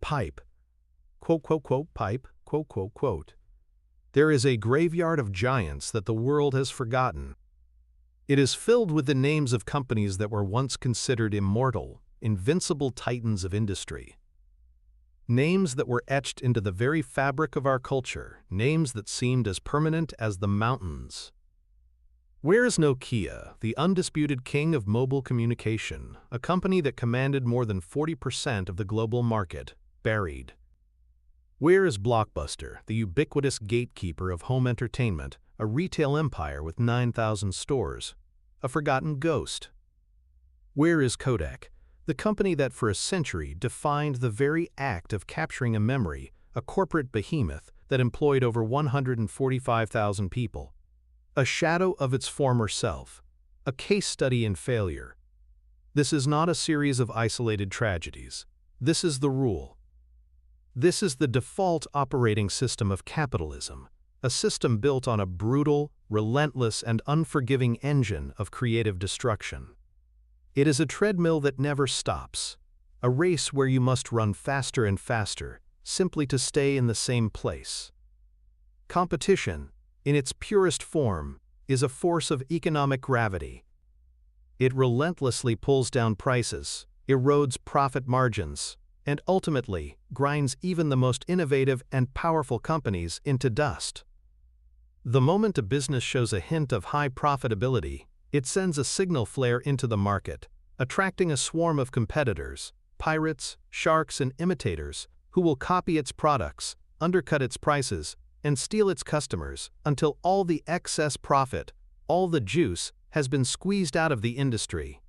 pipe. Quote, quote, quote, pipe, quote, quote, quote. There is a graveyard of giants that the world has forgotten. It is filled with the names of companies that were once considered immortal, invincible titans of industry. Names that were etched into the very fabric of our culture, names that seemed as permanent as the mountains. Where is Nokia, the undisputed king of mobile communication, a company that commanded more than 40% of the global market, buried? Where is Blockbuster, the ubiquitous gatekeeper of home entertainment, a retail empire with 9,000 stores, a forgotten ghost? Where is Kodak, the company that for a century defined the very act of capturing a memory, a corporate behemoth that employed over 145,000 people? A shadow of its former self, a case study in failure. This is not a series of isolated tragedies. This is the rule. This is the default operating system of capitalism, a system built on a brutal, relentless, and unforgiving engine of creative destruction. It is a treadmill that never stops, a race where you must run faster and faster, simply to stay in the same place. Competition, in its purest form, is a force of economic gravity. It relentlessly pulls down prices, erodes profit margins, and ultimately grinds even the most innovative and powerful companies into dust. The moment a business shows a hint of high profitability, it sends a signal flare into the market, attracting a swarm of competitors, pirates, sharks, and imitators, who will copy its products, undercut its prices, and steal its customers until all the excess profit, all the juice, has been squeezed out of the industry.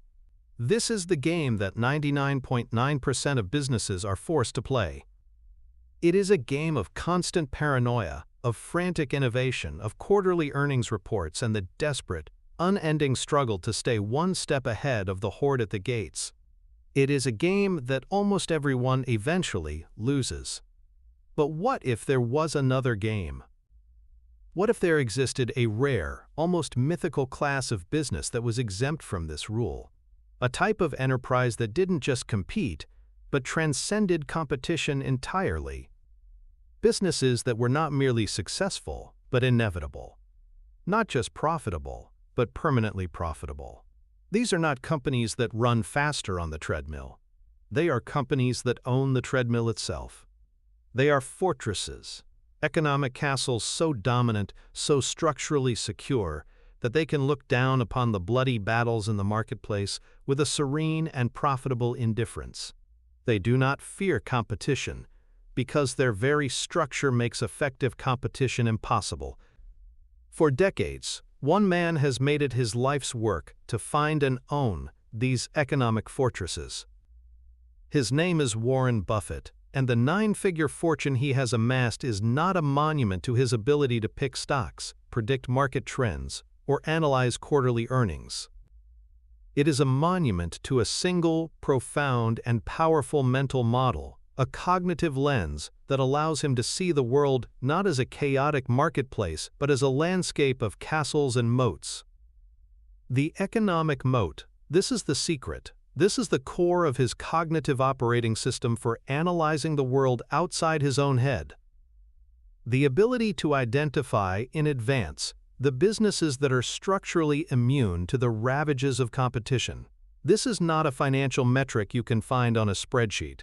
This is the game that 99.9% of businesses are forced to play. It is a game of constant paranoia, of frantic innovation, of quarterly earnings reports, and the desperate, unending struggle to stay one step ahead of the horde at the gates. It is a game that almost everyone eventually loses. But what if there was another game? What if there existed a rare, almost mythical class of business that was exempt from this rule? A type of enterprise that didn't just compete, but transcended competition entirely. Businesses that were not merely successful, but inevitable. Not just profitable, but permanently profitable. These are not companies that run faster on the treadmill. They are companies that own the treadmill itself. They are fortresses, economic castles so dominant, so structurally secure, that they can look down upon the bloody battles in the marketplace with a serene and profitable indifference. They do not fear competition, because their very structure makes effective competition impossible. For decades, one man has made it his life's work to find and own these economic fortresses. His name is Warren Buffett, and the nine-figure fortune he has amassed is not a monument to his ability to pick stocks, predict market trends, or analyze quarterly earnings. It is a monument to a single, profound, and powerful mental model, a cognitive lens that allows him to see the world not as a chaotic marketplace but as a landscape of castles and moats. The economic moat, this is the secret. This is the core of his cognitive operating system for analyzing the world outside his own head. The ability to identify in advance the businesses that are structurally immune to the ravages of competition. This is not a financial metric you can find on a spreadsheet.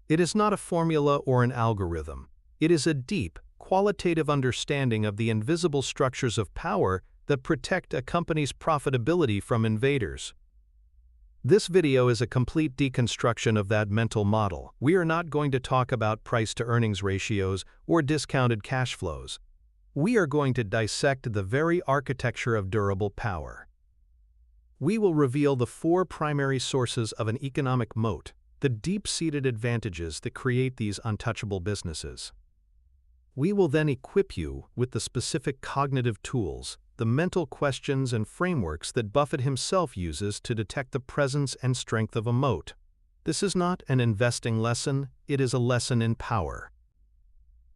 It is not a formula or an algorithm. It is a deep, qualitative understanding of the invisible structures of power that protect a company's profitability from invaders. This video is a complete deconstruction of that mental model. We are not going to talk about price-to-earnings ratios or discounted cash flows. We are going to dissect the very architecture of durable power. We will reveal the four primary sources of an economic moat, the deep-seated advantages that create these untouchable businesses. We will then equip you with the specific cognitive tools, the mental questions and frameworks that Buffett himself uses to detect the presence and strength of a moat. This is not an investing lesson, it is a lesson in power.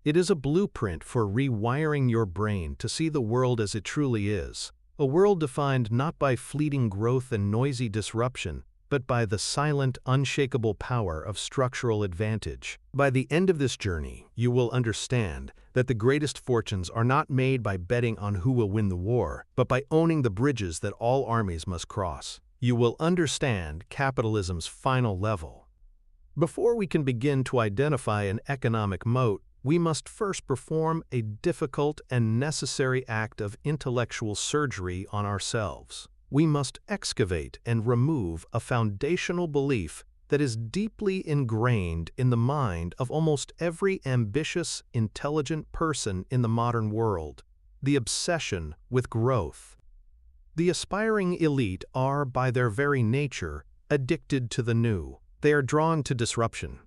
It is a blueprint for rewiring your brain to see the world as it truly is, a world defined not by fleeting growth and noisy disruption, but by the silent, unshakable power of structural advantage. By the end of this journey, you will understand that the greatest fortunes are not made by betting on who will win the war, but by owning the bridges that all armies must cross. You will understand capitalism's final level. Before we can begin to identify an economic moat, we must first perform a difficult and necessary act of intellectual surgery on ourselves. We must excavate and remove a foundational belief that is deeply ingrained in the mind of almost every ambitious, intelligent person in the modern world: the obsession with growth. The aspiring elite are, by their very nature, addicted to the new. They are drawn to disruption,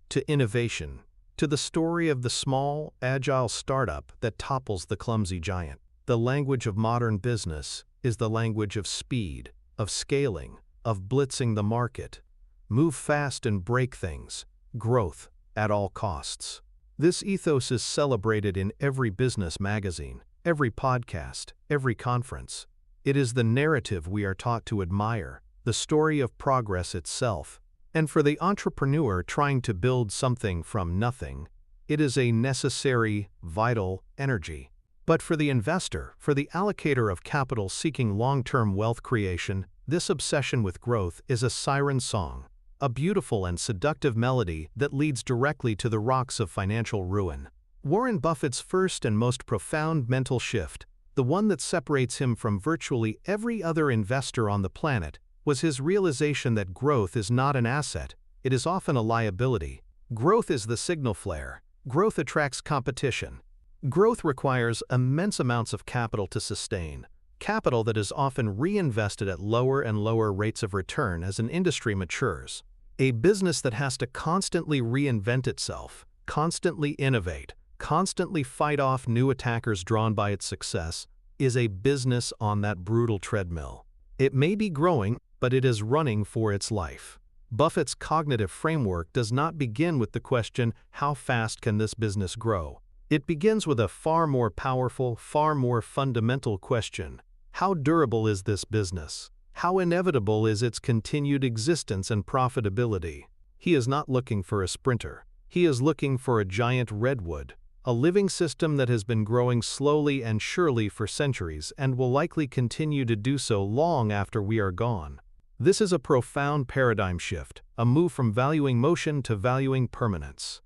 to innovation, to the story of the small, agile startup that topples the clumsy giant. The language of modern business is the language of speed, of scaling, of blitzing the market. Move fast and break things. Growth at all costs. This ethos is celebrated in every business magazine, every podcast, every conference. It is the narrative we are taught to admire, the story of progress itself. And for the entrepreneur trying to build something from nothing, it is a necessary, vital energy. But for the investor, for the allocator of capital seeking long-term wealth creation, this obsession with growth is a siren song, a beautiful and seductive melody that leads directly to the rocks of financial ruin. Warren Buffett's first and most profound mental shift, the one that separates him from virtually every other investor on the planet, was his realization that growth is not an asset, it is often a liability. Growth is the signal flare. Growth attracts competition. Growth requires immense amounts of capital to sustain, capital that is often reinvested at lower and lower rates of return as an industry matures. A business that has to constantly reinvent itself, constantly innovate, constantly fight off new attackers drawn by its success, is a business on that brutal treadmill. It may be growing, but it is running for its life. Buffett's cognitive framework does not begin with the question, how fast can this business grow? It begins with a far more powerful, far more fundamental question. How durable is this business? How inevitable is its continued existence and profitability? He is not looking for a sprinter. He is looking for a giant redwood, a living system that has been growing slowly and surely for centuries and will likely continue to do so long after we are gone. This is a profound paradigm shift, a move from valuing motion to valuing permanence.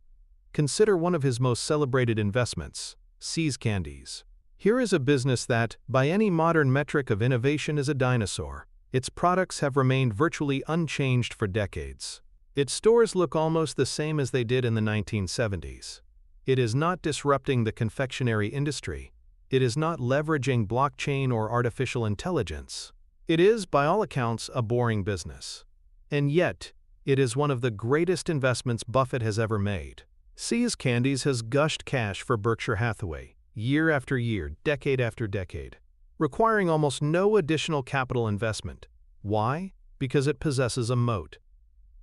Consider one of his most celebrated investments, See's Candies. Here is a business that, by any modern metric of innovation, is a dinosaur. Its products have remained virtually unchanged for decades. Its stores look almost the same as they did in the 1970s. It is not disrupting the confectionery industry. It is not leveraging blockchain or artificial intelligence. It is, by all accounts, a boring business. And yet, it is one of the greatest investments Buffett has ever made. See's Candies has gushed cash for Berkshire Hathaway, year after year, decade after decade, requiring almost no additional capital investment. Why? Because it possesses a moat.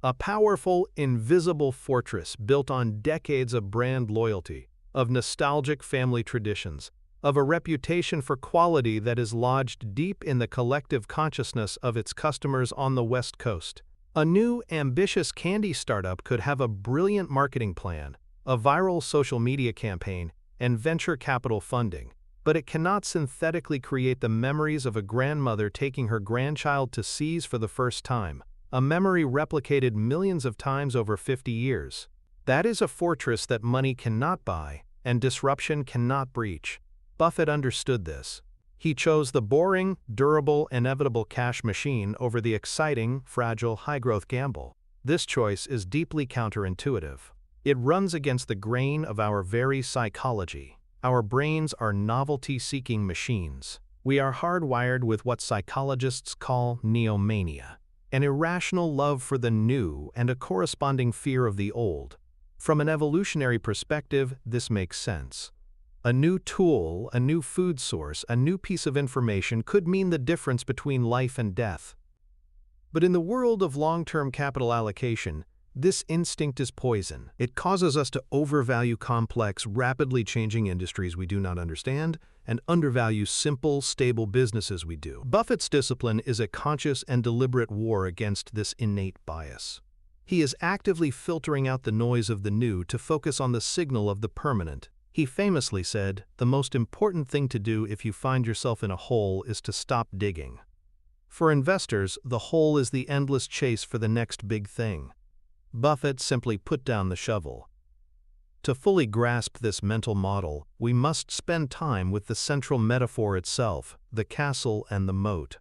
A powerful, invisible fortress built on decades of brand loyalty, of nostalgic family traditions, of a reputation for quality that is lodged deep in the collective consciousness of its customers on the West Coast. A new, ambitious candy startup could have a brilliant marketing plan, a viral social media campaign, and venture capital funding, but it cannot synthetically create the memories of a grandmother taking her grandchild to See's for the first time, a memory replicated millions of times over 50 years. That is a fortress that money cannot buy, and disruption cannot breach. Buffett understood this. He chose the boring, durable, inevitable cash machine over the exciting, fragile, high-growth gamble. This choice is deeply counterintuitive. It runs against the grain of our very psychology. Our brains are novelty-seeking machines. We are hardwired with what psychologists call neomania, an irrational love for the new and a corresponding fear of the old. From an evolutionary perspective, this makes sense. A new tool, a new food source, a new piece of information could mean the difference between life and death. But in the world of long-term capital allocation, This instinct is poison. It causes us to overvalue complex, rapidly changing industries we do not understand and undervalue simple, stable businesses we do. Buffett's discipline is a conscious and deliberate war against this innate bias. He is actively filtering out the noise of the new to focus on the signal of the permanent. He famously said, "The most important thing to do if you find yourself in a hole is to stop digging." For investors, the hole is the endless chase for the next big thing. Buffett simply put down the shovel. To fully grasp this mental model, we must spend time with the central metaphor itself, the castle and the moat.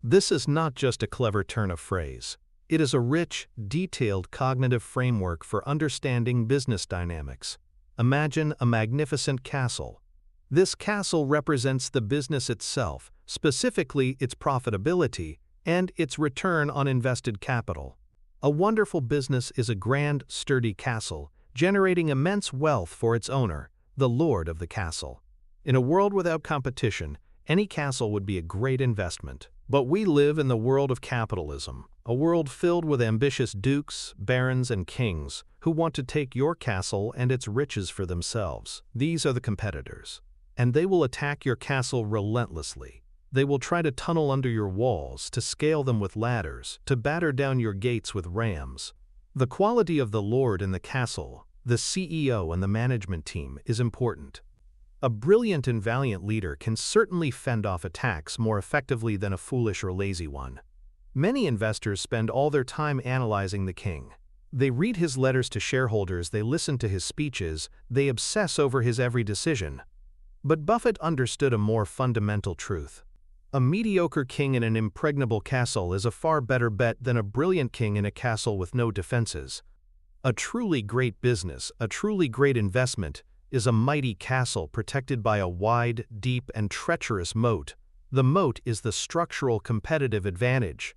This is not just a clever turn of phrase. It is a rich, detailed cognitive framework for understanding business dynamics. Imagine a magnificent castle. This castle represents the business itself, specifically its profitability and its return on invested capital. A wonderful business is a grand, sturdy castle, generating immense wealth for its owner, the lord of the castle. In a world without competition, any castle would be a great investment. But we live in the world of capitalism, a world filled with ambitious dukes, barons, and kings who want to take your castle and its riches for themselves. These are the competitors, and they will attack your castle relentlessly. They will try to tunnel under your walls, to scale them with ladders, to batter down your gates with rams. The quality of the lord in the castle, the CEO and the management team, is important. A brilliant and valiant leader can certainly fend off attacks more effectively than a foolish or lazy one. Many investors spend all their time analyzing the king. They read his letters to shareholders, they listen to his speeches, they obsess over his every decision. But Buffett understood a more fundamental truth. A mediocre king in an impregnable castle is a far better bet than a brilliant king in a castle with no defenses. A truly great business, a truly great investment, is a mighty castle protected by a wide, deep, and treacherous moat. The moat is the structural competitive advantage.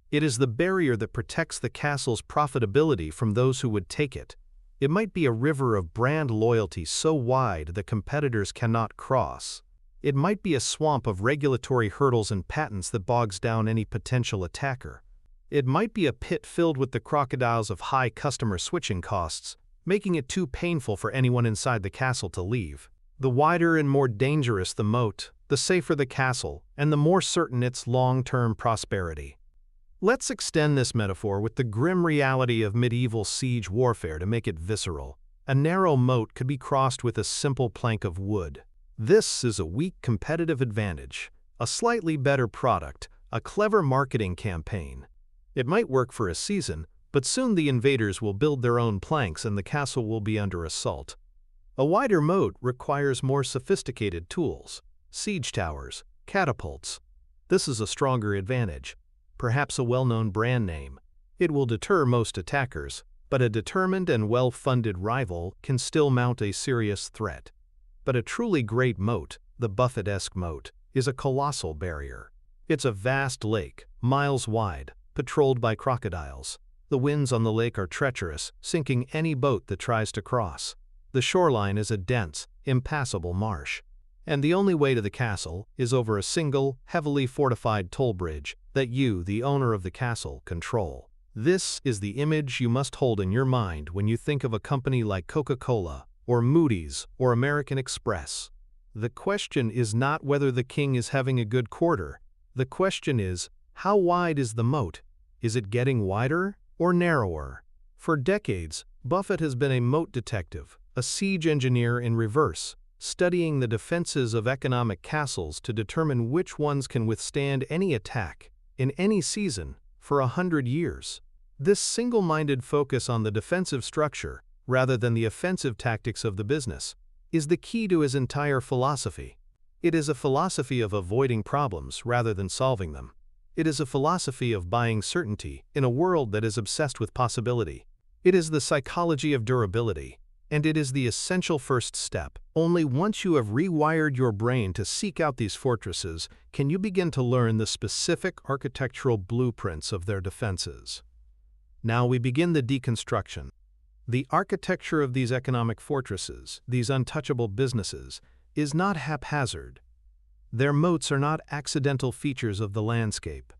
It is the barrier that protects the castle's profitability from those who would take it. It might be a river of brand loyalty so wide that competitors cannot cross. It might be a swamp of regulatory hurdles and patents that bogs down any potential attacker. It might be a pit filled with the crocodiles of high customer switching costs, making it too painful for anyone inside the castle to leave. The wider and more dangerous the moat, the safer the castle, and the more certain its long-term prosperity. Let's extend this metaphor with the grim reality of medieval siege warfare to make it visceral. A narrow moat could be crossed with a simple plank of wood. This is a weak competitive advantage, a slightly better product, a clever marketing campaign. It might work for a season, but soon the invaders will build their own planks and the castle will be under assault. A wider moat requires more sophisticated tools, siege towers, catapults. This is a stronger advantage, perhaps a well-known brand name. It will deter most attackers, but a determined and well-funded rival can still mount a serious threat. But a truly great moat, the Buffett-esque moat, is a colossal barrier. It's a vast lake, miles wide, patrolled by crocodiles. The winds on the lake are treacherous, sinking any boat that tries to cross. The shoreline is a dense, impassable marsh. And the only way to the castle is over a single, heavily fortified toll bridge that you, the owner of the castle, control. This is the image you must hold in your mind when you think of a company like Coca-Cola, or Moody's, or American Express. The question is not whether the king is having a good quarter. The question is, how wide is the moat? Is it getting wider or narrower? For decades, Buffett has been a moat detective, a siege engineer in reverse, studying the defenses of economic castles to determine which ones can withstand any attack, in any season, for 100 years. This single-minded focus on the defensive structure, rather than the offensive tactics of the business, is the key to his entire philosophy. It is a philosophy of avoiding problems rather than solving them. It is a philosophy of buying certainty in a world that is obsessed with possibility. It is the psychology of durability, and it is the essential first step. Only once you have rewired your brain to seek out these fortresses can you begin to learn the specific architectural blueprints of their defenses. Now we begin the deconstruction. The architecture of these economic fortresses, these untouchable businesses, is not haphazard. Their moats are not accidental features of the landscape.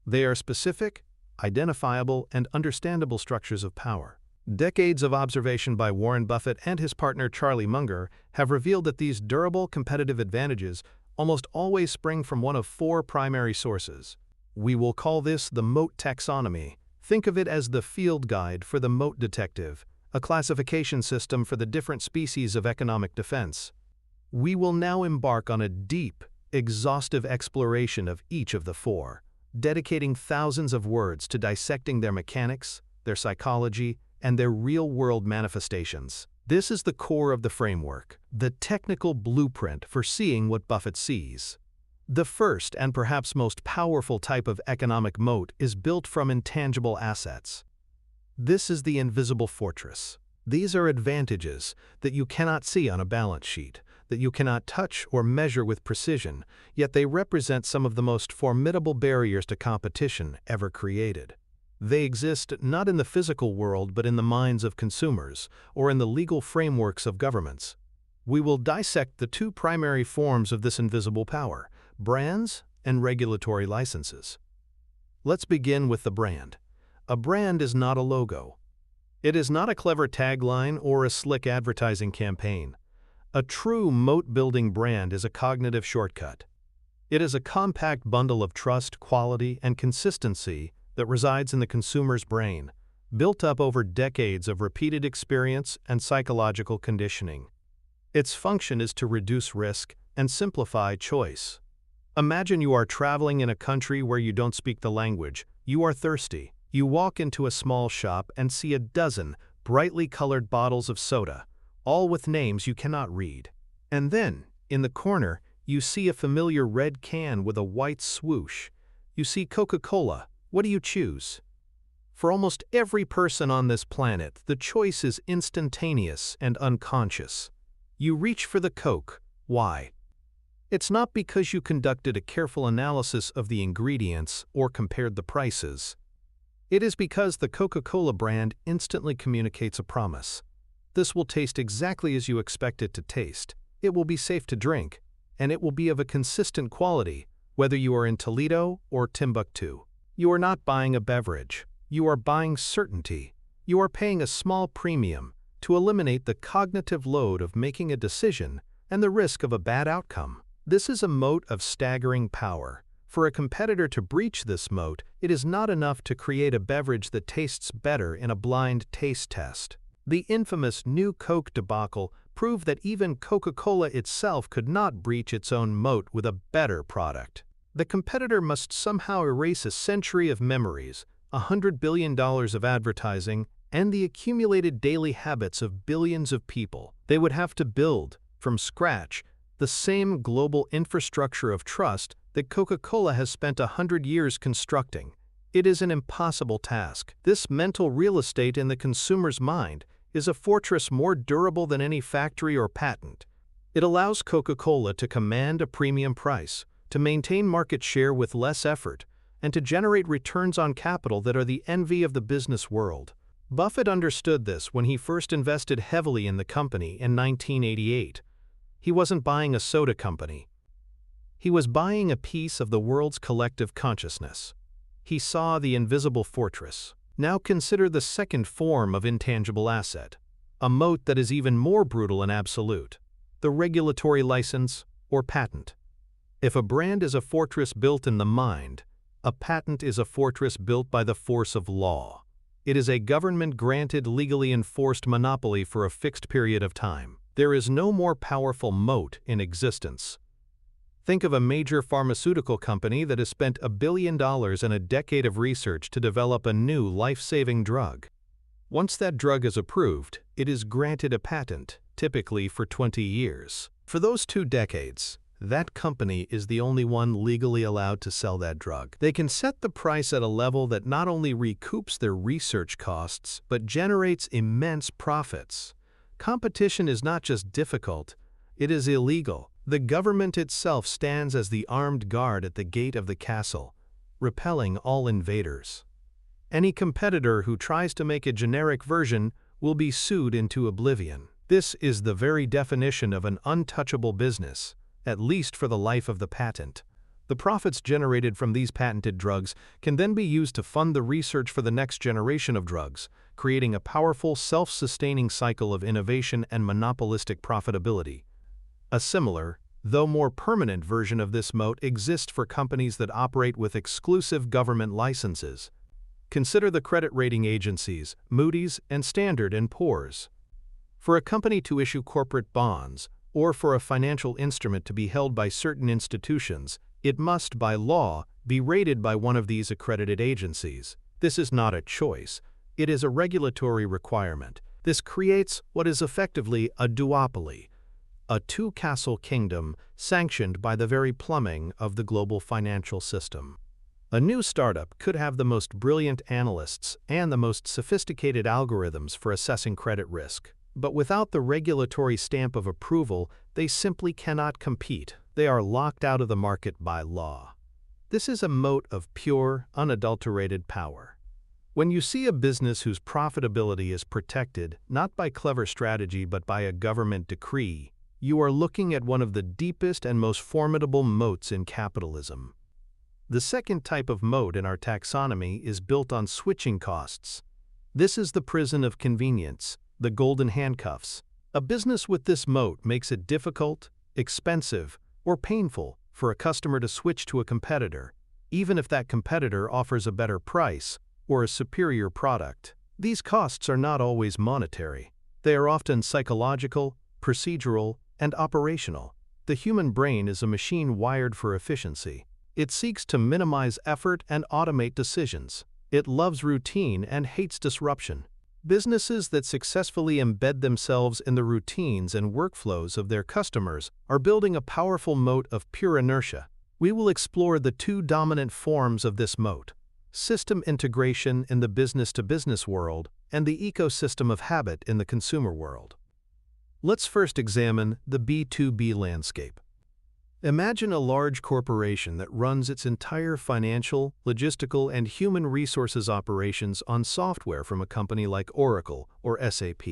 They are specific, identifiable, and understandable structures of power. Decades of observation by Warren Buffett and his partner Charlie Munger have revealed that these durable competitive advantages almost always spring from one of four primary sources. We will call this the moat taxonomy. Think of it as the field guide for the moat detective, a classification system for the different species of economic defense. We will now embark on a deep, exhaustive exploration of each of the four, dedicating thousands of words to dissecting their mechanics, their psychology, and their real-world manifestations. This is the core of the framework, the technical blueprint for seeing what Buffett sees. The first and perhaps most powerful type of economic moat is built from intangible assets. This is the invisible fortress. These are advantages that you cannot see on a balance sheet, that you cannot touch or measure with precision, yet they represent some of the most formidable barriers to competition ever created. They exist not in the physical world but in the minds of consumers or in the legal frameworks of governments. We will dissect the two primary forms of this invisible power: brands and regulatory licenses. Let's begin with the brand. A brand is not a logo. It is not a clever tagline or a slick advertising campaign. A true moat-building brand is a cognitive shortcut. It is a compact bundle of trust, quality, and consistency that resides in the consumer's brain, built up over decades of repeated experience and psychological conditioning. Its function is to reduce risk and simplify choice. Imagine you are traveling in a country where you don't speak the language. You are thirsty. You walk into a small shop and see a dozen brightly colored bottles of soda, all with names you cannot read. And then, in the corner, you see a familiar red can with a white swoosh. You see Coca-Cola. What do you choose? For almost every person on this planet, the choice is instantaneous and unconscious. You reach for the Coke. Why? It's not because you conducted a careful analysis of the ingredients or compared the prices. It is because the Coca-Cola brand instantly communicates a promise. This will taste exactly as you expect it to taste. It will be safe to drink, and it will be of a consistent quality, whether you are in Toledo or Timbuktu. You are not buying a beverage. You are buying certainty. You are paying a small premium to eliminate the cognitive load of making a decision and the risk of a bad outcome. This is a moat of staggering power. For a competitor to breach this moat, it is not enough to create a beverage that tastes better in a blind taste test. The infamous New Coke debacle proved that even Coca-Cola itself could not breach its own moat with a better product. The competitor must somehow erase a century of memories, $100 billion of advertising, and the accumulated daily habits of billions of people. They would have to build, from scratch, the same global infrastructure of trust that Coca-Cola has spent 100 years constructing. It is an impossible task. This mental real estate in the consumer's mind is a fortress more durable than any factory or patent. It allows Coca-Cola to command a premium price, to maintain market share with less effort, and to generate returns on capital that are the envy of the business world. Buffett understood this when he first invested heavily in the company in 1988. He wasn't buying a soda company. He was buying a piece of the world's collective consciousness. He saw the invisible fortress. Now consider the second form of intangible asset, a moat that is even more brutal and absolute: the regulatory license or patent. If a brand is a fortress built in the mind, a patent is a fortress built by the force of law. It is a government-granted, legally enforced monopoly for a fixed period of time. There is no more powerful moat in existence. Think of a major pharmaceutical company that has spent $1 billion and a decade of research to develop a new life-saving drug. Once that drug is approved, it is granted a patent, typically for 20 years. For those 2 decades, that company is the only one legally allowed to sell that drug. They can set the price at a level that not only recoups their research costs, but generates immense profits. Competition is not just difficult, it is illegal. The government itself stands as the armed guard at the gate of the castle, repelling all invaders. Any competitor who tries to make a generic version will be sued into oblivion. This is the very definition of an untouchable business, at least for the life of the patent. The profits generated from these patented drugs can then be used to fund the research for the next generation of drugs, creating a powerful, self-sustaining cycle of innovation and monopolistic profitability. A similar, though more permanent version of this moat exists for companies that operate with exclusive government licenses. Consider the credit rating agencies, Moody's and Standard & Poor's. For a company to issue corporate bonds, or for a financial instrument to be held by certain institutions, it must, by law, be rated by one of these accredited agencies. This is not a choice. It is a regulatory requirement. This creates what is effectively a duopoly, a two-castle kingdom sanctioned by the very plumbing of the global financial system. A new startup could have the most brilliant analysts and the most sophisticated algorithms for assessing credit risk. But without the regulatory stamp of approval, they simply cannot compete. They are locked out of the market by law. This is a moat of pure, unadulterated power. When you see a business whose profitability is protected not by clever strategy but by a government decree, you are looking at one of the deepest and most formidable moats in capitalism. The second type of moat in our taxonomy is built on switching costs. This is the prison of convenience, the golden handcuffs. A business with this moat makes it difficult, expensive, or painful for a customer to switch to a competitor, even if that competitor offers a better price or a superior product. These costs are not always monetary. They are often psychological, procedural, and operational. The human brain is a machine wired for efficiency. It seeks to minimize effort and automate decisions. It loves routine and hates disruption. Businesses that successfully embed themselves in the routines and workflows of their customers are building a powerful moat of pure inertia. We will explore the two dominant forms of this moat: system integration in the business-to-business world and the ecosystem of habit in the consumer world. Let's first examine the B2B landscape. Imagine a large corporation that runs its entire financial, logistical, and human resources operations on software from a company like Oracle or SAP.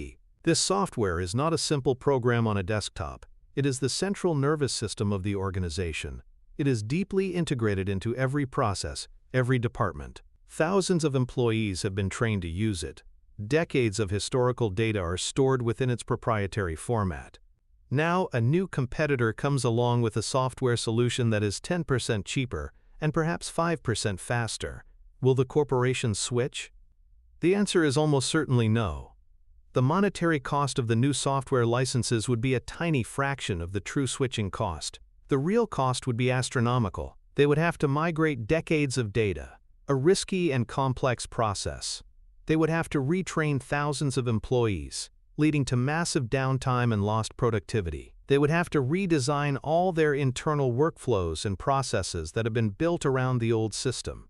This software is not a simple program on a desktop. It is the central nervous system of the organization. It is deeply integrated into every process, every department. Thousands of employees have been trained to use it. Decades of historical data are stored within its proprietary format. Now, a new competitor comes along with a software solution that is 10% cheaper and perhaps 5% faster. Will the corporation switch? The answer is almost certainly no. The monetary cost of the new software licenses would be a tiny fraction of the true switching cost. The real cost would be astronomical. They would have to migrate decades of data, a risky and complex process. They would have to retrain thousands of employees, leading to massive downtime and lost productivity. They would have to redesign all their internal workflows and processes that have been built around the old system.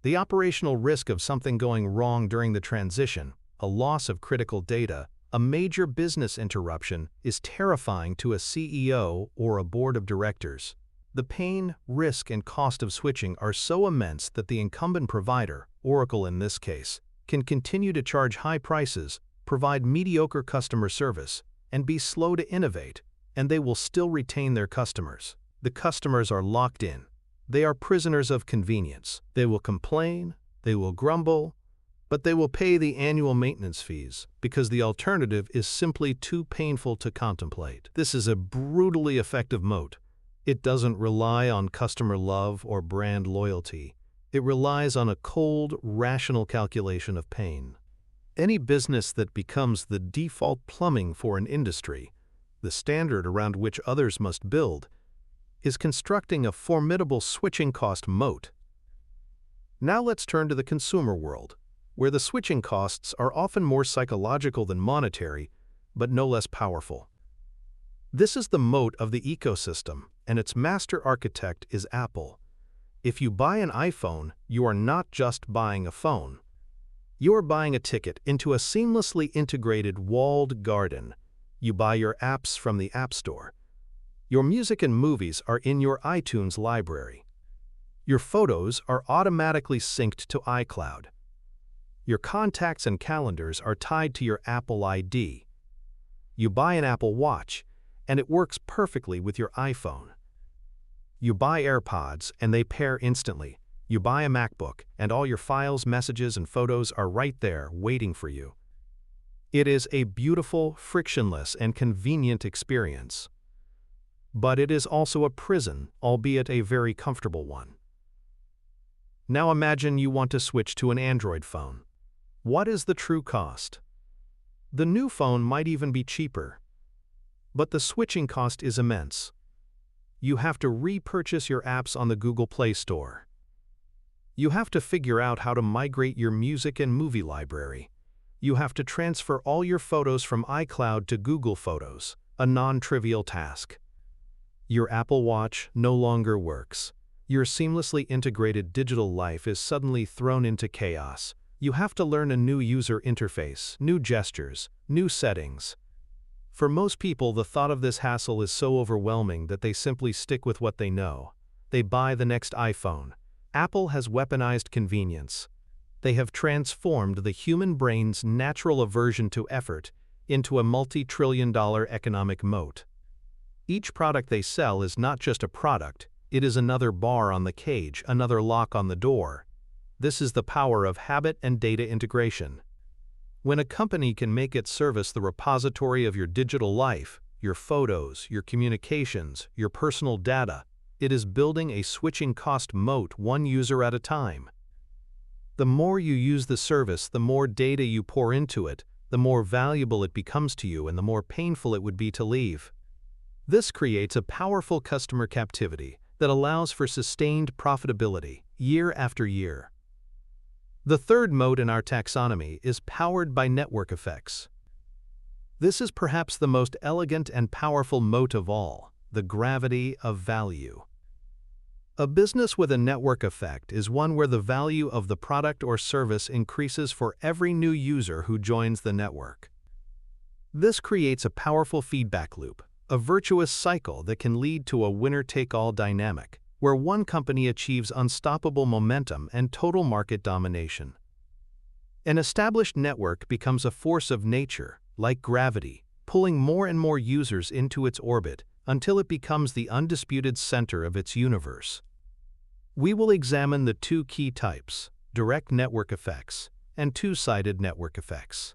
The operational risk of something going wrong during the transition, a loss of critical data, a major business interruption, is terrifying to a CEO or a board of directors. The pain, risk, and cost of switching are so immense that the incumbent provider, Oracle in this case, can continue to charge high prices, provide mediocre customer service, and be slow to innovate, and they will still retain their customers. The customers are locked in. They are prisoners of convenience. They will complain, they will grumble, but they will pay the annual maintenance fees because the alternative is simply too painful to contemplate. This is a brutally effective moat. It doesn't rely on customer love or brand loyalty. It relies on a cold, rational calculation of pain. Any business that becomes the default plumbing for an industry, the standard around which others must build, is constructing a formidable switching cost moat. Now let's turn to the consumer world, where the switching costs are often more psychological than monetary, but no less powerful. This is the moat of the ecosystem, and its master architect is Apple. If you buy an iPhone, you are not just buying a phone. You are buying a ticket into a seamlessly integrated walled garden. You buy your apps from the App Store. Your music and movies are in your iTunes library. Your photos are automatically synced to iCloud. Your contacts and calendars are tied to your Apple ID. You buy an Apple Watch, and it works perfectly with your iPhone. You buy AirPods and they pair instantly. You buy a MacBook and all your files, messages, and photos are right there waiting for you. It is a beautiful, frictionless, and convenient experience. But it is also a prison, albeit a very comfortable one. Now imagine you want to switch to an Android phone. What is the true cost? The new phone might even be cheaper. But the switching cost is immense. You have to repurchase your apps on the Google Play Store. You have to figure out how to migrate your music and movie library. You have to transfer all your photos from iCloud to Google Photos, a non-trivial task. Your Apple Watch no longer works. Your seamlessly integrated digital life is suddenly thrown into chaos. You have to learn a new user interface, new gestures, new settings. For most people, the thought of this hassle is so overwhelming that they simply stick with what they know. They buy the next iPhone. Apple has weaponized convenience. They have transformed the human brain's natural aversion to effort into a multi-trillion-dollar economic moat. Each product they sell is not just a product, it is another bar on the cage, another lock on the door. This is the power of habit and data integration. When a company can make its service the repository of your digital life, your photos, your communications, your personal data, it is building a switching cost moat one user at a time. The more you use the service, the more data you pour into it, the more valuable it becomes to you and the more painful it would be to leave. This creates a powerful customer captivity that allows for sustained profitability year after year. The third moat in our taxonomy is powered by network effects. This is perhaps the most elegant and powerful moat of all, the gravity of value. A business with a network effect is one where the value of the product or service increases for every new user who joins the network. This creates a powerful feedback loop, a virtuous cycle that can lead to a winner-take-all dynamic, where one company achieves unstoppable momentum and total market domination. An established network becomes a force of nature, like gravity, pulling more and more users into its orbit until it becomes the undisputed center of its universe. We will examine the two key types, direct network effects and two-sided network effects.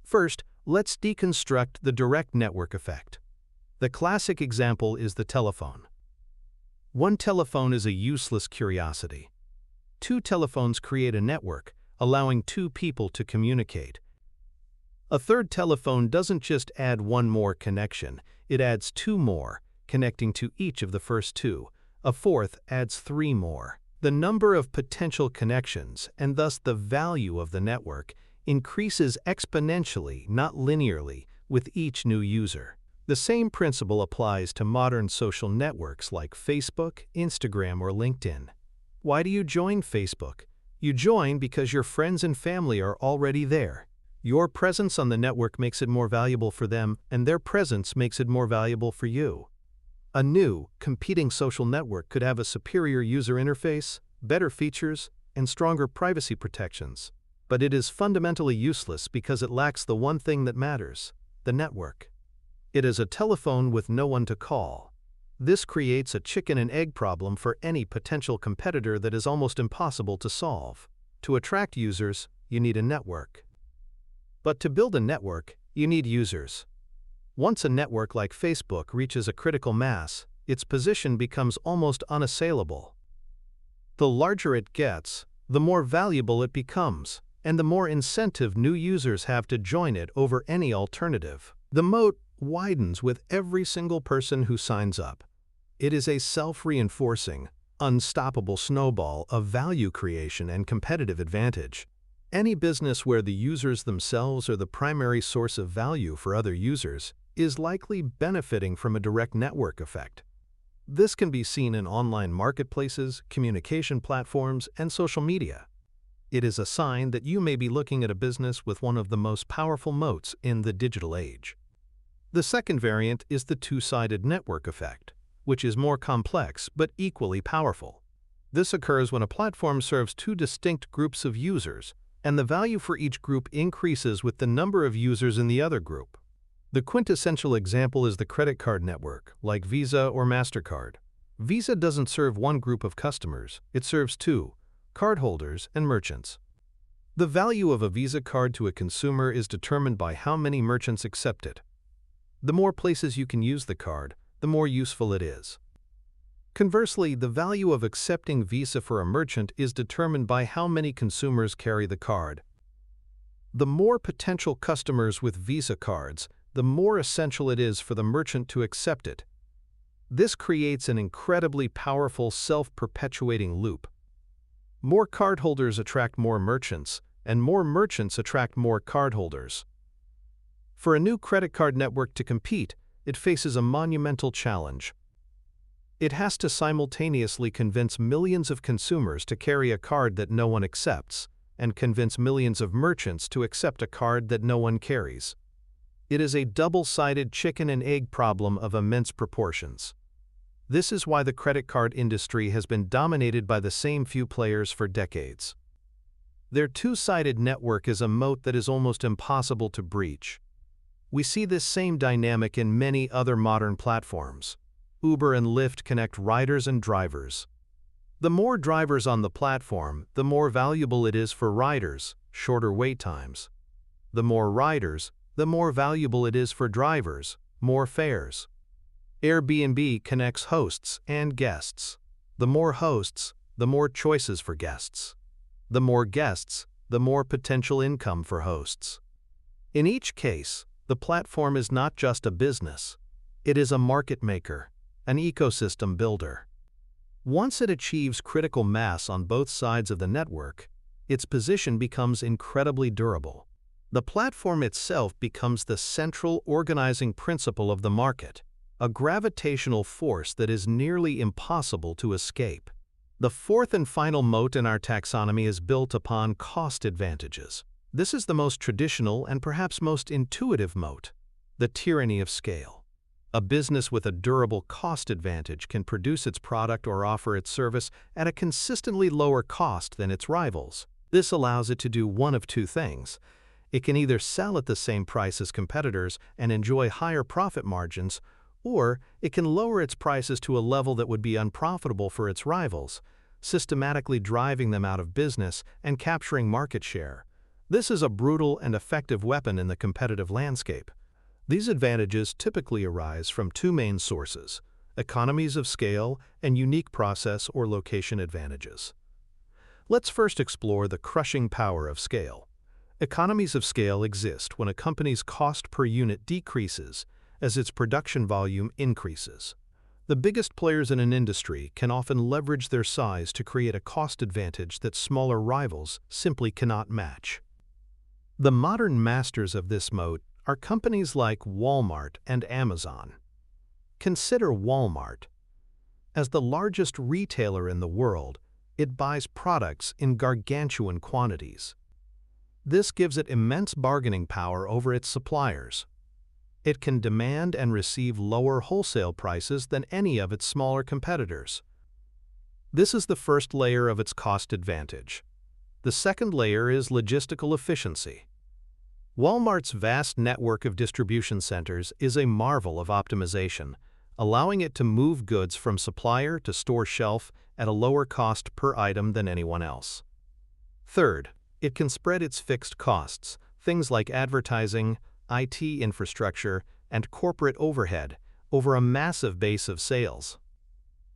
First, let's deconstruct the direct network effect. The classic example is the telephone. One telephone is a useless curiosity. Two telephones create a network, allowing two people to communicate. A third telephone doesn't just add one more connection, it adds two more, connecting to each of the first two. A fourth adds three more. The number of potential connections, and thus the value of the network, increases exponentially, not linearly, with each new user. The same principle applies to modern social networks like Facebook, Instagram, or LinkedIn. Why do you join Facebook? You join because your friends and family are already there. Your presence on the network makes it more valuable for them, and their presence makes it more valuable for you. A new, competing social network could have a superior user interface, better features, and stronger privacy protections. But it is fundamentally useless because it lacks the one thing that matters, the network. It is a telephone with no one to call. This creates a chicken and egg problem for any potential competitor that is almost impossible to solve. To attract users, you need a network. But to build a network, you need users. Once a network like Facebook reaches a critical mass, its position becomes almost unassailable. The larger it gets, the more valuable it becomes, and the more incentive new users have to join it over any alternative. The moat widens with every single person who signs up. It is a self-reinforcing, unstoppable snowball of value creation and competitive advantage. Any business where the users themselves are the primary source of value for other users is likely benefiting from a direct network effect. This can be seen in online marketplaces, communication platforms, and social media. It is a sign that you may be looking at a business with one of the most powerful moats in the digital age. The second variant is the two-sided network effect, which is more complex but equally powerful. This occurs when a platform serves two distinct groups of users, and the value for each group increases with the number of users in the other group. The quintessential example is the credit card network, like Visa or MasterCard. Visa doesn't serve one group of customers, it serves two: cardholders and merchants. The value of a Visa card to a consumer is determined by how many merchants accept it. The more places you can use the card, the more useful it is. Conversely, the value of accepting Visa for a merchant is determined by how many consumers carry the card. The more potential customers with Visa cards, the more essential it is for the merchant to accept it. This creates an incredibly powerful self-perpetuating loop. More cardholders attract more merchants, and more merchants attract more cardholders. For a new credit card network to compete, it faces a monumental challenge. It has to simultaneously convince millions of consumers to carry a card that no one accepts, and convince millions of merchants to accept a card that no one carries. It is a double-sided chicken and egg problem of immense proportions. This is why the credit card industry has been dominated by the same few players for decades. Their two-sided network is a moat that is almost impossible to breach. We see this same dynamic in many other modern platforms. Uber and Lyft connect riders and drivers. The more drivers on the platform, the more valuable it is for riders, shorter wait times. The more riders, the more valuable it is for drivers, more fares. Airbnb connects hosts and guests. The more hosts, the more choices for guests. The more guests, the more potential income for hosts. In each case, the platform is not just a business. It is a market maker, an ecosystem builder. Once it achieves critical mass on both sides of the network, its position becomes incredibly durable. The platform itself becomes the central organizing principle of the market, a gravitational force that is nearly impossible to escape. The fourth and final moat in our taxonomy is built upon cost advantages. This is the most traditional and perhaps most intuitive moat: the tyranny of scale. A business with a durable cost advantage can produce its product or offer its service at a consistently lower cost than its rivals. This allows it to do one of two things. It can either sell at the same price as competitors and enjoy higher profit margins, or it can lower its prices to a level that would be unprofitable for its rivals, systematically driving them out of business and capturing market share. This is a brutal and effective weapon in the competitive landscape. These advantages typically arise from two main sources: economies of scale and unique process or location advantages. Let's first explore the crushing power of scale. Economies of scale exist when a company's cost per unit decreases as its production volume increases. The biggest players in an industry can often leverage their size to create a cost advantage that smaller rivals simply cannot match. The modern masters of this moat are companies like Walmart and Amazon. Consider Walmart. As the largest retailer in the world, it buys products in gargantuan quantities. This gives it immense bargaining power over its suppliers. It can demand and receive lower wholesale prices than any of its smaller competitors. This is the first layer of its cost advantage. The second layer is logistical efficiency. Walmart's vast network of distribution centers is a marvel of optimization, allowing it to move goods from supplier to store shelf at a lower cost per item than anyone else. Third, it can spread its fixed costs, things like advertising, IT infrastructure, and corporate overhead, over a massive base of sales.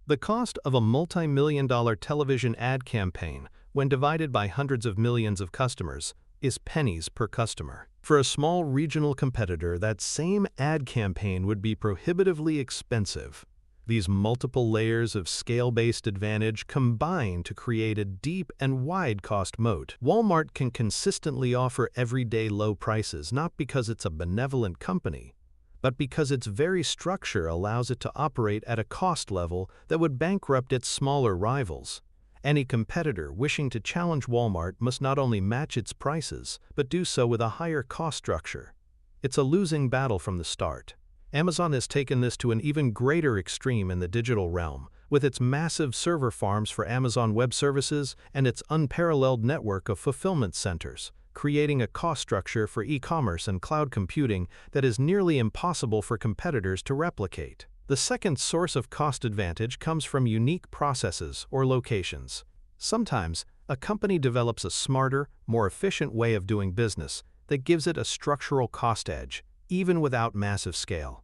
The cost of a multi-million-dollar television ad campaign, when divided by hundreds of millions of customers, is pennies per customer. For a small regional competitor, that same ad campaign would be prohibitively expensive. These multiple layers of scale-based advantage combine to create a deep and wide cost moat. Walmart can consistently offer everyday low prices not because it's a benevolent company, but because its very structure allows it to operate at a cost level that would bankrupt its smaller rivals. Any competitor wishing to challenge Walmart must not only match its prices, but do so with a higher cost structure. It's a losing battle from the start. Amazon has taken this to an even greater extreme in the digital realm, with its massive server farms for Amazon Web Services and its unparalleled network of fulfillment centers, creating a cost structure for e-commerce and cloud computing that is nearly impossible for competitors to replicate. The second source of cost advantage comes from unique processes or locations. Sometimes, a company develops a smarter, more efficient way of doing business that gives it a structural cost edge, even without massive scale.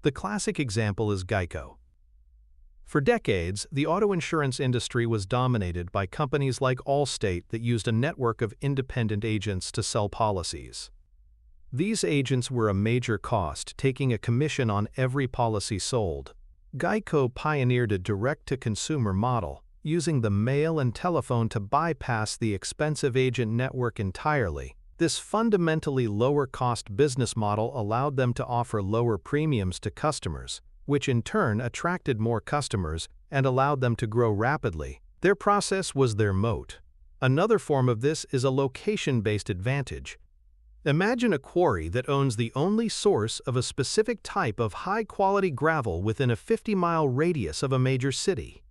The classic example is Geico. For decades, the auto insurance industry was dominated by companies like Allstate that used a network of independent agents to sell policies. These agents were a major cost, taking a commission on every policy sold. Geico pioneered a direct-to-consumer model, using the mail and telephone to bypass the expensive agent network entirely. This fundamentally lower-cost business model allowed them to offer lower premiums to customers, which in turn attracted more customers and allowed them to grow rapidly. Their process was their moat. Another form of this is a location-based advantage. Imagine a quarry that owns the only source of a specific type of high-quality gravel within a 50-mile radius of a major city.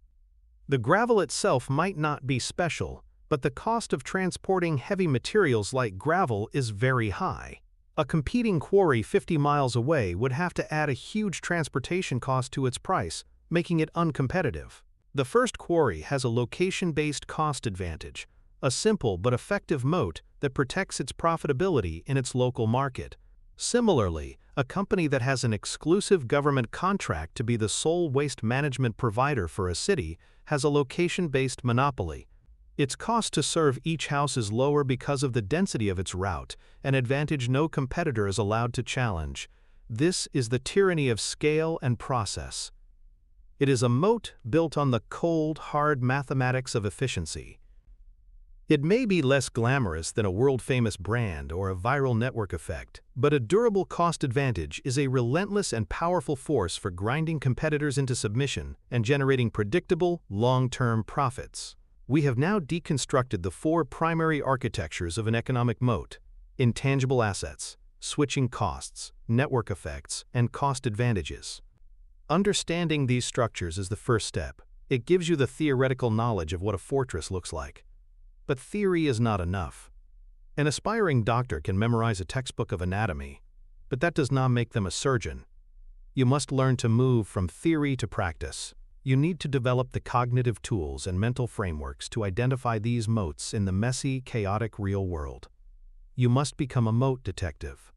The gravel itself might not be special, but the cost of transporting heavy materials like gravel is very high. A competing quarry 50 miles away would have to add a huge transportation cost to its price, making it uncompetitive. The first quarry has a location-based cost advantage, a simple but effective moat that protects its profitability in its local market. Similarly, a company that has an exclusive government contract to be the sole waste management provider for a city has a location-based monopoly. Its cost to serve each house is lower because of the density of its route, an advantage no competitor is allowed to challenge. This is the tyranny of scale and process. It is a moat built on the cold, hard mathematics of efficiency. It may be less glamorous than a world-famous brand or a viral network effect, but a durable cost advantage is a relentless and powerful force for grinding competitors into submission and generating predictable, long-term profits. We have now deconstructed the four primary architectures of an economic moat: intangible assets, switching costs, network effects, and cost advantages. Understanding these structures is the first step. It gives you the theoretical knowledge of what a fortress looks like. But theory is not enough. An aspiring doctor can memorize a textbook of anatomy, but that does not make them a surgeon. You must learn to move from theory to practice. You need to develop the cognitive tools and mental frameworks to identify these moats in the messy, chaotic real world. You must become a moat detective.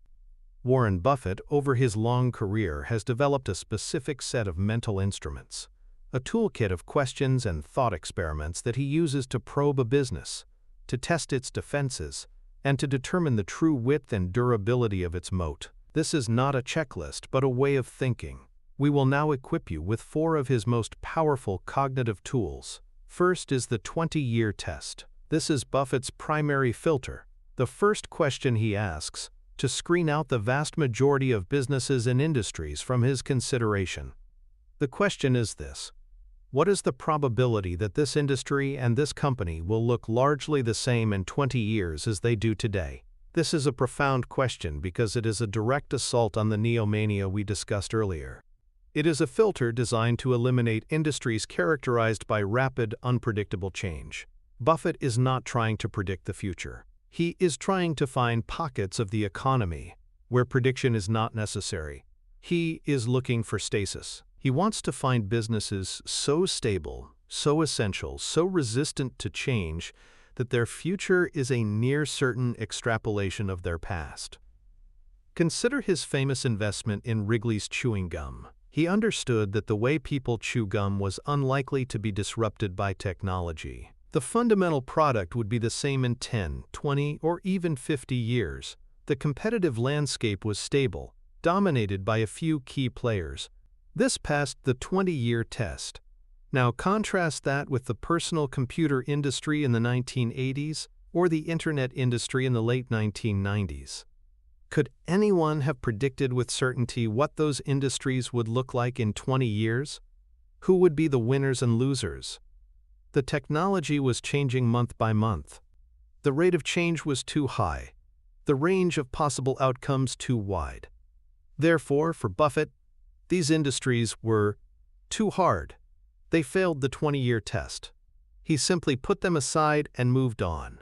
Warren Buffett, over his long career, has developed a specific set of mental instruments, a toolkit of questions and thought experiments that he uses to probe a business, to test its defenses, and to determine the true width and durability of its moat. This is not a checklist, but a way of thinking. We will now equip you with four of his most powerful cognitive tools. First is the 20-year test. This is Buffett's primary filter, the first question he asks, to screen out the vast majority of businesses and industries from his consideration. The question is this: what is the probability that this industry and this company will look largely the same in 20 years as they do today? This is a profound question because it is a direct assault on the neomania we discussed earlier. It is a filter designed to eliminate industries characterized by rapid, unpredictable change. Buffett is not trying to predict the future. He is trying to find pockets of the economy where prediction is not necessary. He is looking for stasis. He wants to find businesses so stable, so essential, so resistant to change that their future is a near-certain extrapolation of their past. Consider his famous investment in Wrigley's chewing gum. He understood that the way people chew gum was unlikely to be disrupted by technology. The fundamental product would be the same in 10, 20, or even 50 years. The competitive landscape was stable, dominated by a few key players. This passed the 20-year test. Now contrast that with the personal computer industry in the 1980s or the internet industry in the late 1990s. Could anyone have predicted with certainty what those industries would look like in 20 years? Who would be the winners and losers? The technology was changing month by month. The rate of change was too high. The range of possible outcomes too wide. Therefore, for Buffett, these industries were too hard. They failed the 20-year test. He simply put them aside and moved on.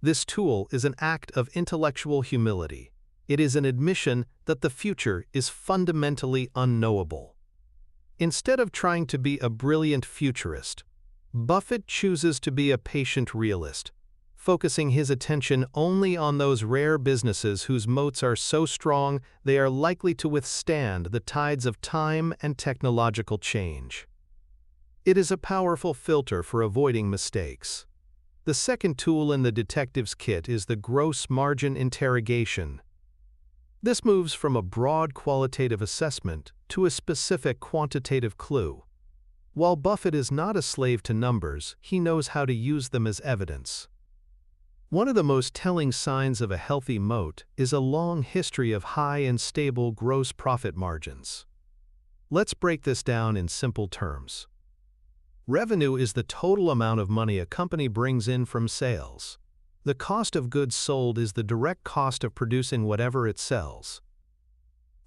This tool is an act of intellectual humility. It is an admission that the future is fundamentally unknowable. Instead of trying to be a brilliant futurist, Buffett chooses to be a patient realist, focusing his attention only on those rare businesses whose moats are so strong they are likely to withstand the tides of time and technological change. It is a powerful filter for avoiding mistakes. The second tool in the detective's kit is the gross margin interrogation. This moves from a broad qualitative assessment to a specific quantitative clue. While Buffett is not a slave to numbers, he knows how to use them as evidence. One of the most telling signs of a healthy moat is a long history of high and stable gross profit margins. Let's break this down in simple terms. Revenue is the total amount of money a company brings in from sales. The cost of goods sold is the direct cost of producing whatever it sells.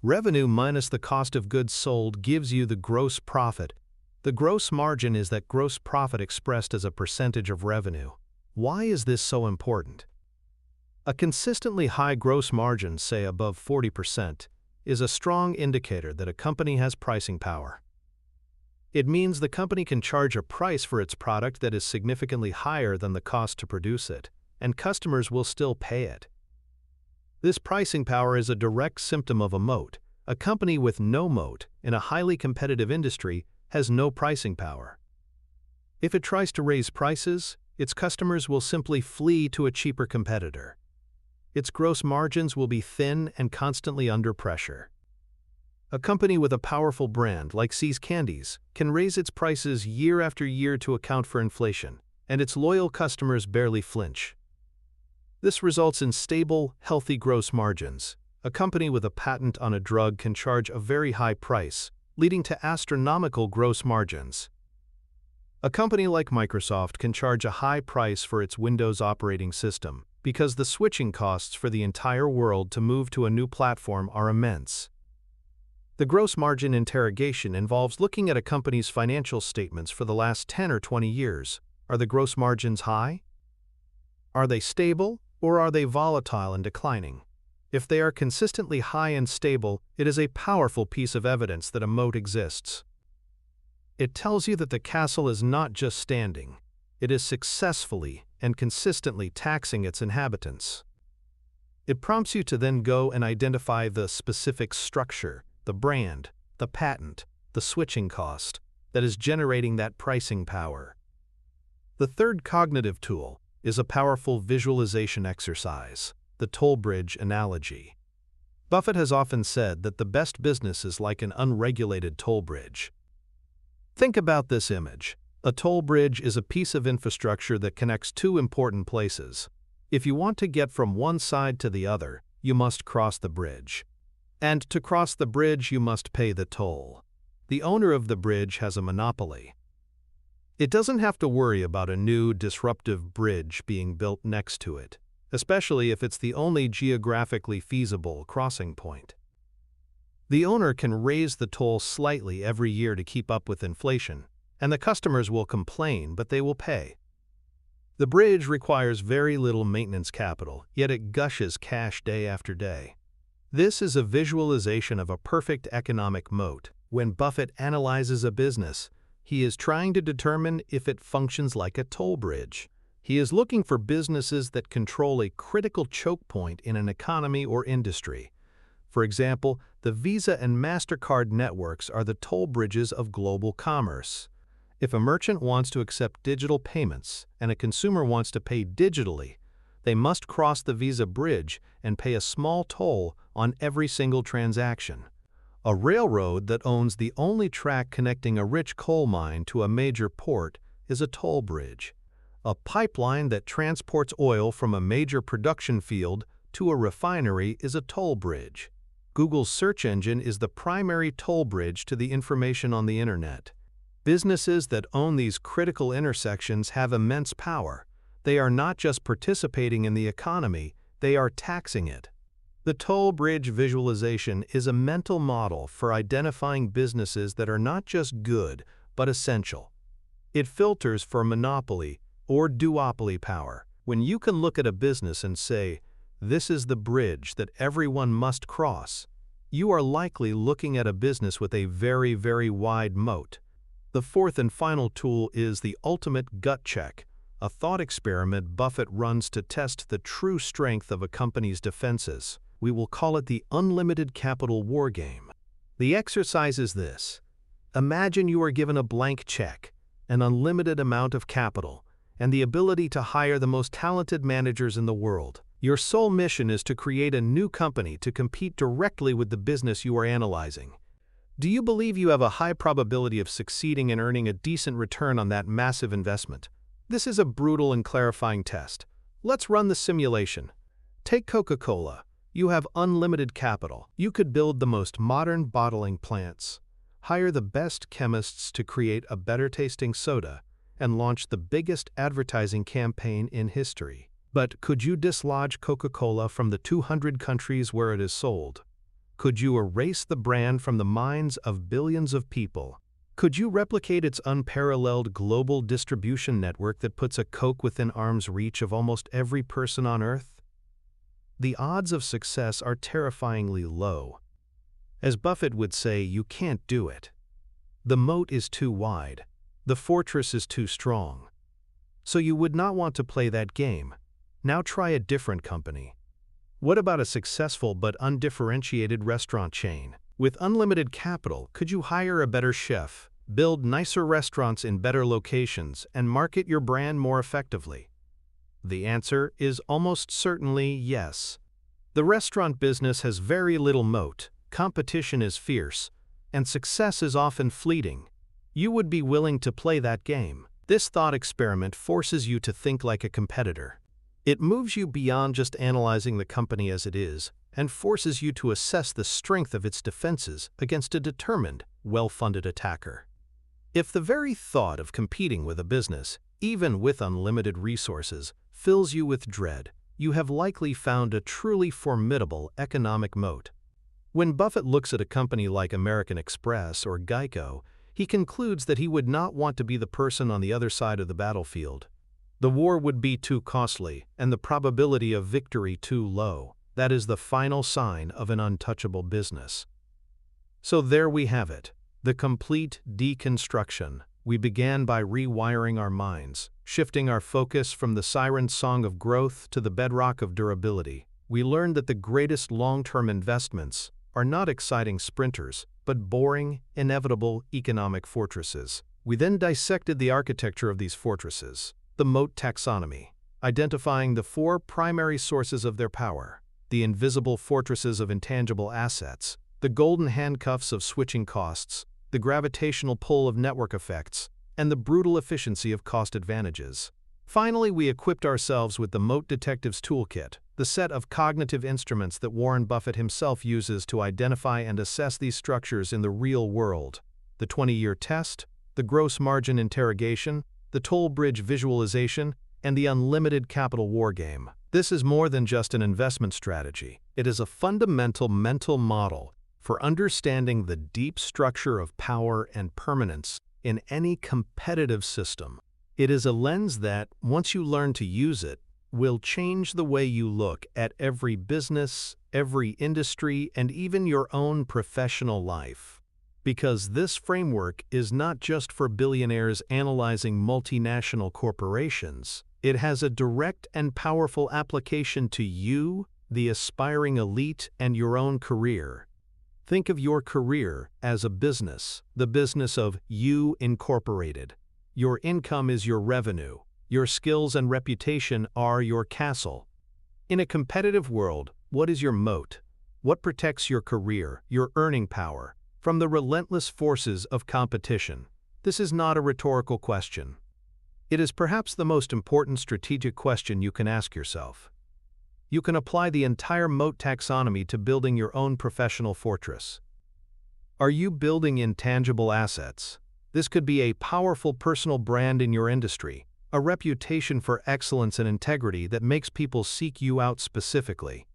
Revenue minus the cost of goods sold gives you the gross profit. The gross margin is that gross profit expressed as a percentage of revenue. Why is this so important? A consistently high gross margin, say above 40%, is a strong indicator that a company has pricing power. It means the company can charge a price for its product that is significantly higher than the cost to produce it, and customers will still pay it. This pricing power is a direct symptom of a moat. A company with no moat in a highly competitive industry has no pricing power. If it tries to raise prices, its customers will simply flee to a cheaper competitor. Its gross margins will be thin and constantly under pressure. A company with a powerful brand like See's Candies can raise its prices year after year to account for inflation, and its loyal customers barely flinch. This results in stable, healthy gross margins. A company with a patent on a drug can charge a very high price, leading to astronomical gross margins. A company like Microsoft can charge a high price for its Windows operating system because the switching costs for the entire world to move to a new platform are immense. The gross margin interrogation involves looking at a company's financial statements for the last 10 or 20 years. Are the gross margins high? Are they stable, or are they volatile and declining? If they are consistently high and stable, it is a powerful piece of evidence that a moat exists. It tells you that the castle is not just standing, it is successfully and consistently taxing its inhabitants. It prompts you to then go and identify the specific structure, the brand, the patent, the switching cost that is generating that pricing power. The third cognitive tool is a powerful visualization exercise, the toll bridge analogy. Buffett has often said that the best business is like an unregulated toll bridge. Think about this image. A toll bridge is a piece of infrastructure that connects two important places. If you want to get from one side to the other, you must cross the bridge. And to cross the bridge, you must pay the toll. The owner of the bridge has a monopoly. It doesn't have to worry about a new, disruptive bridge being built next to it, especially if it's the only geographically feasible crossing point. The owner can raise the toll slightly every year to keep up with inflation, and the customers will complain, but they will pay. The bridge requires very little maintenance capital, yet it gushes cash day after day. This is a visualization of a perfect economic moat. When Buffett analyzes a business, he is trying to determine if it functions like a toll bridge. He is looking for businesses that control a critical choke point in an economy or industry. For example, the Visa and MasterCard networks are the toll bridges of global commerce. If a merchant wants to accept digital payments and a consumer wants to pay digitally, they must cross the Visa bridge and pay a small toll on every single transaction. A railroad that owns the only track connecting a rich coal mine to a major port is a toll bridge. A pipeline that transports oil from a major production field to a refinery is a toll bridge. Google's search engine is the primary toll bridge to the information on the internet. Businesses that own these critical intersections have immense power. They are not just participating in the economy, they are taxing it. The toll bridge visualization is a mental model for identifying businesses that are not just good, but essential. It filters for monopoly or duopoly power. When you can look at a business and say, "This is the bridge that everyone must cross," you are likely looking at a business with a very, very wide moat. The fourth and final tool is the ultimate gut check, a thought experiment Buffett runs to test the true strength of a company's defenses. We will call it the unlimited capital war game. The exercise is this. Imagine you are given a blank check, an unlimited amount of capital, and the ability to hire the most talented managers in the world. Your sole mission is to create a new company to compete directly with the business you are analyzing. Do you believe you have a high probability of succeeding and earning a decent return on that massive investment? This is a brutal and clarifying test. Let's run the simulation. Take Coca-Cola. You have unlimited capital. You could build the most modern bottling plants, hire the best chemists to create a better-tasting soda, and launch the biggest advertising campaign in history. But could you dislodge Coca-Cola from the 200 countries where it is sold? Could you erase the brand from the minds of billions of people? Could you replicate its unparalleled global distribution network that puts a Coke within arm's reach of almost every person on Earth? The odds of success are terrifyingly low. As Buffett would say, you can't do it. The moat is too wide. The fortress is too strong. So you would not want to play that game. Now try a different company. What about a successful but undifferentiated restaurant chain? With unlimited capital, could you hire a better chef, build nicer restaurants in better locations, and market your brand more effectively? The answer is almost certainly yes. The restaurant business has very little moat, competition is fierce, and success is often fleeting. You would be willing to play that game. This thought experiment forces you to think like a competitor. It moves you beyond just analyzing the company as it is and forces you to assess the strength of its defenses against a determined, well-funded attacker. If the very thought of competing with a business, even with unlimited resources, fills you with dread, you have likely found a truly formidable economic moat. When Buffett looks at a company like American Express or Geico, he concludes that he would not want to be the person on the other side of the battlefield. The war would be too costly, and the probability of victory too low. That is the final sign of an untouchable business. So there we have it, the complete deconstruction. We began by rewiring our minds, shifting our focus from the siren song of growth to the bedrock of durability. We learned that the greatest long-term investments are not exciting sprinters, but boring, inevitable economic fortresses. We then dissected the architecture of these fortresses, the moat taxonomy, identifying the four primary sources of their power: the invisible fortresses of intangible assets, the golden handcuffs of switching costs, the gravitational pull of network effects, and the brutal efficiency of cost advantages. Finally, we equipped ourselves with the Moat Detective's Toolkit, the set of cognitive instruments that Warren Buffett himself uses to identify and assess these structures in the real world: the 20-year test, the gross margin interrogation, the toll bridge visualization, and the unlimited capital war game. This is more than just an investment strategy. It is a fundamental mental model for understanding the deep structure of power and permanence in any competitive system. It is a lens that, once you learn to use it, will change the way you look at every business, every industry, and even your own professional life. Because this framework is not just for billionaires analyzing multinational corporations. It has a direct and powerful application to you, the aspiring elite, and your own career. Think of your career as a business, the business of you Incorporated. Your income is your revenue. Your skills and reputation are your castle. In a competitive world, what is your moat? What protects your career, your earning power, from the relentless forces of competition? This is not a rhetorical question. It is perhaps the most important strategic question you can ask yourself. You can apply the entire moat taxonomy to building your own professional fortress. Are you building intangible assets? This could be a powerful personal brand in your industry, a reputation for excellence and integrity that makes people seek you out specifically.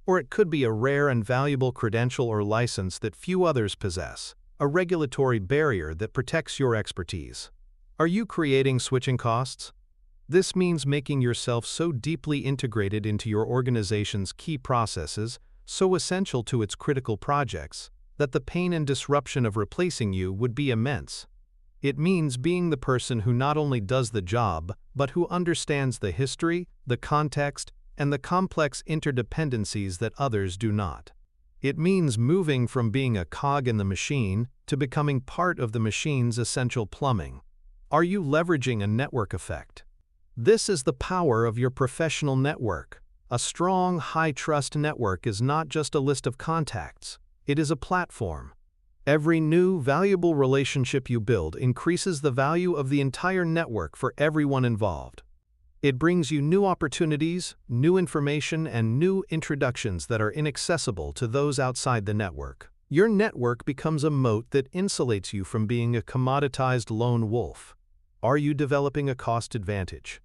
Or it could be a rare and valuable credential or license that few others possess, a regulatory barrier that protects your expertise. Are you creating switching costs? This means making yourself so deeply integrated into your organization's key processes so essential to its critical projects, that the pain and disruption of replacing you would be immense. It means being the person who not only does the job, but who understands the history, the context, and the complex interdependencies that others do not. It means moving from being a cog in the machine to becoming part of the machine's essential plumbing. Are you leveraging a network effect? This is the power of your professional network. A strong, high-trust network is not just a list of contacts. It is a platform. Every new, valuable relationship you build increases the value of the entire network for everyone involved. It brings you new opportunities, new information, and new introductions that are inaccessible to those outside the network. Your network becomes a moat that insulates you from being a commoditized lone wolf. Are you developing a cost advantage?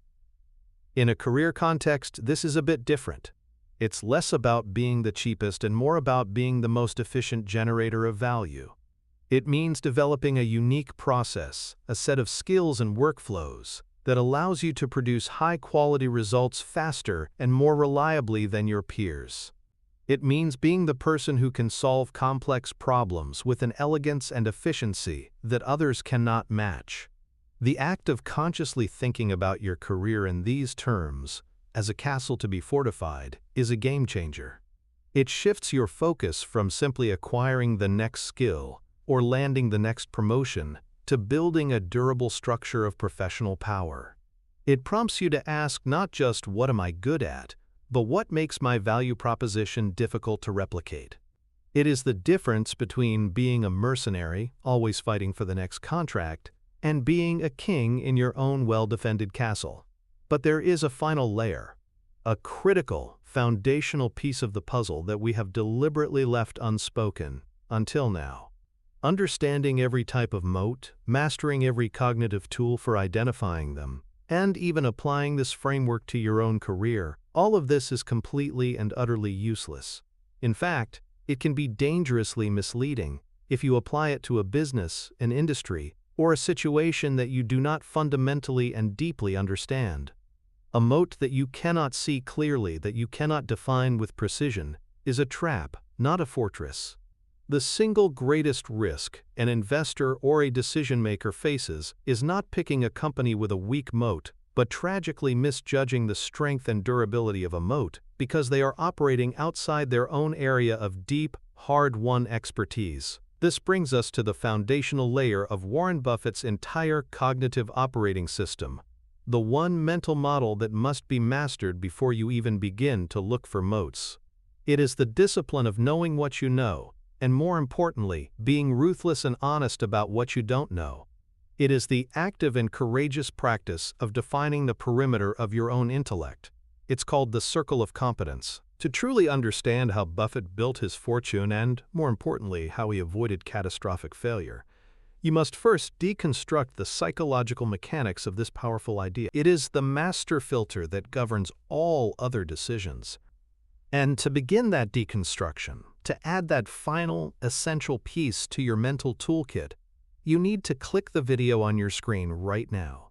In a career context, this is a bit different. It's less about being the cheapest and more about being the most efficient generator of value. It means developing a unique process, a set of skills and workflows that allows you to produce high-quality results faster and more reliably than your peers. It means being the person who can solve complex problems with an elegance and efficiency that others cannot match. The act of consciously thinking about your career in these terms, as a castle to be fortified, is a game changer. It shifts your focus from simply acquiring the next skill or landing the next promotion to building a durable structure of professional power. It prompts you to ask not just what am I good at, but what makes my value proposition difficult to replicate. It is the difference between being a mercenary, always fighting for the next contract, and being a king in your own well-defended castle. But there is a final layer, a critical, foundational piece of the puzzle that we have deliberately left unspoken until now. Understanding every type of moat, mastering every cognitive tool for identifying them, and even applying this framework to your own career, all of this is completely and utterly useless. In fact, it can be dangerously misleading if you apply it to a business, an industry, or a situation that you do not fundamentally and deeply understand. A moat that you cannot see clearly, that you cannot define with precision, is a trap, not a fortress. The single greatest risk an investor or a decision-maker faces is not picking a company with a weak moat, but tragically misjudging the strength and durability of a moat because they are operating outside their own area of deep, hard-won expertise. This brings us to the foundational layer of Warren Buffett's entire cognitive operating system, the one mental model that must be mastered before you even begin to look for moats. It is the discipline of knowing what you know, and more importantly, being ruthless and honest about what you don't know. It is the active and courageous practice of defining the perimeter of your own intellect. It's called the circle of competence. To truly understand how Buffett built his fortune and, more importantly, how he avoided catastrophic failure, you must first deconstruct the psychological mechanics of this powerful idea. It is the master filter that governs all other decisions. And to begin that deconstruction, to add that final, essential piece to your mental toolkit, you need to click the video on your screen right now.